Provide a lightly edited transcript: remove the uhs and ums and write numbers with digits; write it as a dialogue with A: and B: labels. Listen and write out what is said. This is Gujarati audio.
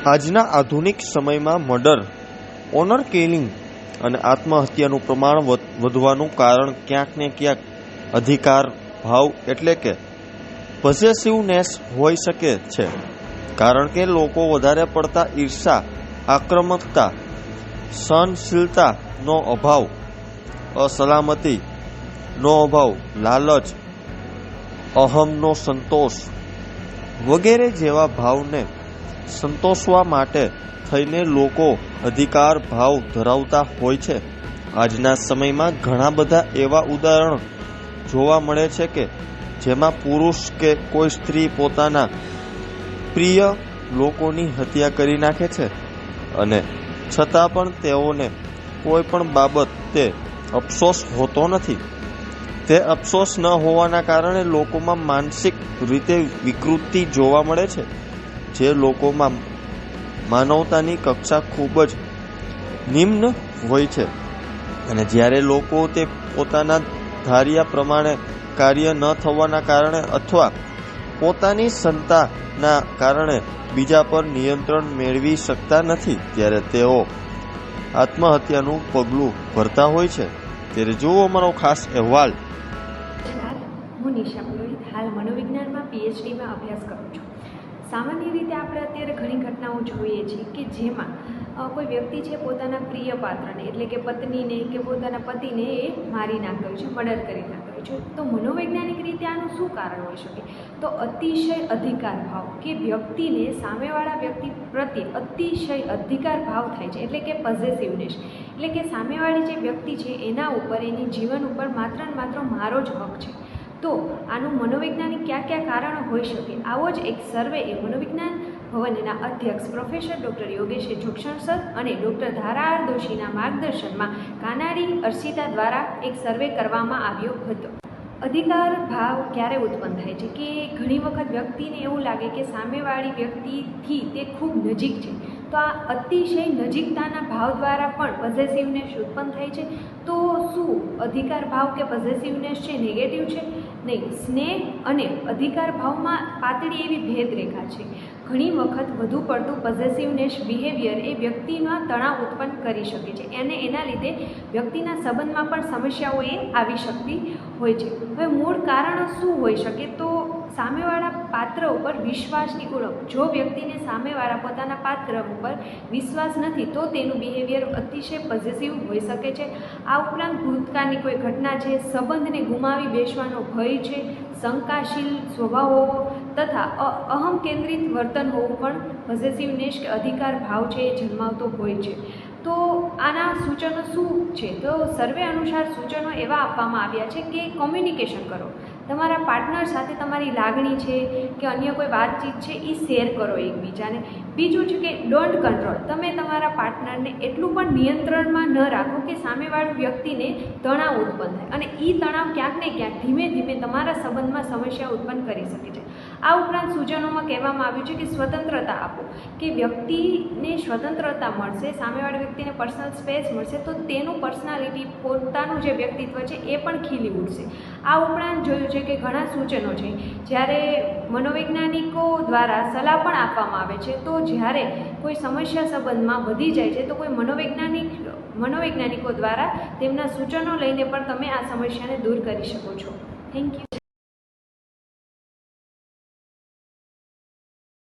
A: આજના આધુનિક સમયમાં મર્ડર, ઓનર કિલિંગ અને આત્મહત્યાનું પ્રમાણ વધવાનું કારણ ક્યાંક ને ક્યાંક અધિકાર ભાવ એટલે કે પોઝેસિવનેસ હોઈ શકે છે. કારણ કે લોકો વધારે પડતા ઈર્ષા, આક્રમકતા, સહનશીલતાનો અભાવ, અસલામતીનો અભાવ, લાલચ, અહમનો સંતોષ વગેરે જેવા ભાવને સંતોષવા માટે થઈને લોકો અધિકાર ભાવ ધરાવતા હોય છે. આજના સમયમાં ઘણા બધા એવા ઉદાહરણો જોવા મળે છે કે જેમાં પુરુષ કે કોઈ સ્ત્રી પોતાના પ્રિય લોકોની હત્યા કરી નાખે છે અને છતાં પણ તેઓને કોઈ પણ બાબતે અફસોસ હોતો નથી. તે અફસોસ ન હોવાના કારણે લોકોમાં માનસિક રીતે વિકૃતિ જોવા મળે છે, જે લોકોમાં માનવતાની કક્ષા ખૂબ જ નિમ્ન હોય છે. અને જ્યારે લોકો તે પોતાના ધાર્યા પ્રમાણે કાર્ય ન થવાના કારણે અથવા પોતાની ક્ષમતાના કારણે બીજા પર નિયંત્રણ મેળવી શકતા નથી, ત્યારે તેઓ આત્મહત્યાનું પગલું ભરતા હોય છે. ત્યારે જુઓ અમારો ખાસ અહેવાલ.
B: હું નિશા પુરોહિત હાલ મનોવિજ્ઞાનમાં પીએચડીમાં અભ્યાસ કરું છું. સામાન્ય રીતે આપણે અત્યારે ઘણી ઘટનાઓ જોઈએ છીએ કે જેમાં કોઈ વ્યક્તિ છે પોતાના પ્રિય પાત્રને એટલે કે પત્નીને કે પોતાના પતિને એ મારી નાખ્યો છે, મર્ડર કરી નાખ્યો છે. તો મનોવૈજ્ઞાનિક રીતે આનું શું કારણ હોઈ શકે? તો અતિશય અધિકાર ભાવ કે વ્યક્તિને સામેવાળા વ્યક્તિ પ્રત્યે અતિશય અધિકાર ભાવ થાય છે, એટલે કે પોઝેસિવનેસ, એટલે કે સામેવાળી જે વ્યક્તિ છે એના ઉપર, એની જીવન ઉપર માત્ર ને માત્ર મારો જ હક છે. તો આનું મનોવૈજ્ઞાનિક કયા કયા કારણો હોઈ શકે? આવો જ એક સર્વે એ મનોવિજ્ઞાન ભવનના અધ્યક્ષ પ્રોફેસર ડૉક્ટર યોગેશ જોગસણ સર અને ડૉક્ટર ધારા આર દોશીના માર્ગદર્શનમાં કાનાડી અર્શિતા દ્વારા એક સર્વે કરવામાં આવ્યો હતો. અધિકાર ભાવ ક્યારે ઉત્પન્ન થાય છે? કે ઘણી વખત વ્યક્તિને એવું લાગે કે સામેવાળી વ્યક્તિથી તે ખૂબ નજીક છે, તો આ અતિશય નજીકતાના ભાવ દ્વારા પણ પોઝેસિવનેસ ઉત્પન્ન થાય છે. તો શું અધિકાર ભાવ કે પોઝેસિવનેસ છે નેગેટિવ છે? નહીં. સ્નેહ અને અધિકાર ભાવમાં પાતળી એવી ભેદરેખા છે. ઘણી વખત વધુ પડતું પોઝેસિવનેસ બિહેવિયર એ વ્યક્તિમાં તણાવ ઉત્પન્ન કરી શકે છે અને એના લીધે વ્યક્તિના સંબંધમાં પણ સમસ્યાઓ એ આવી શકતી હોય છે. હવે મૂળ કારણો શું હોઈ શકે? તો સામેવાળા પાત્ર ઉપર વિશ્વાસની ઉણપ. જો વ્યક્તિને સામેવાળા પોતાના પાત્ર ઉપર વિશ્વાસ નથી તો તેનું બિહેવિયર અતિશય પોઝેસિવ હોઈ શકે છે. આ ઉપરાંત ભૂતકાળની કોઈ ઘટના છે, સંબંધને ગુમાવી બેસવાનો ભય છે, શંકાશીલ સ્વભાવ હોવો તથા અહમ કેન્દ્રિત વર્તન હોવું પણ પોઝેસિવનેસ કે અધિકાર ભાવ છે એ જન્માવતો હોય છે. તો આના સૂચનો શું છે? તો સર્વે અનુસાર સૂચનો એવા આપવામાં આવ્યા છે કે કોમ્યુનિકેશન કરો. તમારા પાર્ટનર સાથે તમારી લાગણી છે કે અન્ય કોઈ વાતચીત છે એ શેર કરો એકબીજાને. બીજું છે કે ડોન્ટ કંટ્રોલ. તમે તમારા પાર્ટનરને એટલું પણ નિયંત્રણમાં ન રાખો કે સામેવાળું વ્યક્તિને તણાવ ઉત્પન્ન થાય અને એ તણાવ ક્યાંક ને ક્યાંક ધીમે ધીમે તમારા સંબંધમાં સમસ્યા ઉત્પન્ન કરી શકે છે. આ ઉપરાંત સૂચનોમાં કહેવામાં આવ્યું છે કે સ્વતંત્રતા આપો. કે વ્યક્તિને સ્વતંત્રતા મળશે, સામેવાળી વ્યક્તિને પર્સનલ સ્પેસ મળશે તો તેનું પર્સનાલિટી, પોતાનું જે વ્યક્તિત્વ છે એ પણ ખીલી ઉઠશે. આ ઉપરાંત જોયું છે કે ઘણા સૂચનો છે જ્યારે મનોવૈજ્ઞાનિકો દ્વારા સલાહ પણ આપવામાં આવે છે. તો જ્યારે કોઈ સમસ્યા સંબંધમાં વધી જાય છે તો કોઈ મનોવૈજ્ઞાનિકો દ્વારા તેમના સૂચનો લઈને પણ તમે આ સમસ્યાને દૂર કરી શકો છો. Thank you.